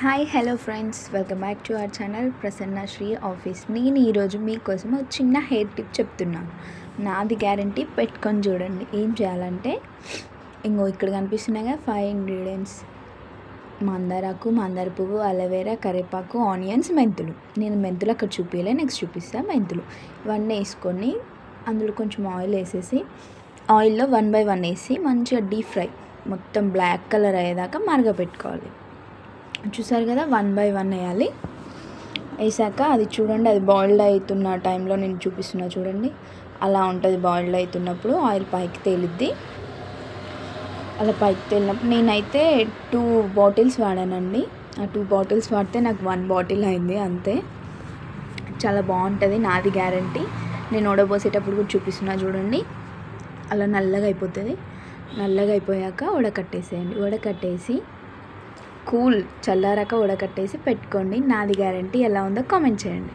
Hi hello friends, welcome back to our channel Prasanna Sri office. నేను ఈరోజు మీకోసం ఒక చిన్న హెయిర్ టిప్ చెప్తున్నాను. నాది గ్యారంటీ, పెట్టుకొని చూడండి. ఏం చేయాలంటే ఇక్కడ కనిపిస్తున్నాయిగా 5 ఇంగ్రీడియంట్స్: మందారాకు, మందార పువ్వు, అలోవెరా, కరివేపాకు, ఆనియన్స్, మెంతులు. నేను మెంతులు అక్కడ చూపించలే, నెక్స్ట్ చూపిస్తాను. మెంతులు ఇవన్నీ వేసుకొని అందులో కొంచెం ఆయిల్ వేసేసి, ఆయిల్లో 1 by 1 వేసి మంచిగా డీప్ ఫ్రై, మొత్తం బ్లాక్ కలర్ అయ్యేదాకా మరగపెట్టుకోవాలి. చూసారు కదా, 1 by 1 వేయాలి. వేసాక అది చూడండి, అది బాయిల్డ్ అవుతున్న టైంలో నేను చూపిస్తున్నా చూడండి, అలా ఉంటుంది. బాయిల్డ్ అవుతున్నప్పుడు ఆయిల్ పైకి తేలిద్ది. అలా పైకి తేలినప్పుడు నేనైతే 2 బాటిల్స్ వాడానండి. ఆ 2 బాటిల్స్ వాడితే నాకు 1 బాటిల్ అయింది అంతే. చాలా బాగుంటుంది, నాది గ్యారంటీ. నేను వడబోసేటప్పుడు కూడా చూపిస్తున్నా చూడండి, అలా నల్లగా అయిపోతుంది. నల్లగా అయిపోయాక వడకట్టేసేయండి. వడకట్టేసి చల్లారాక వడకట్టేసి పెట్టుకోండి. నాది గ్యారంటీ. ఎలా ఉందో కామెంట్ చేయండి.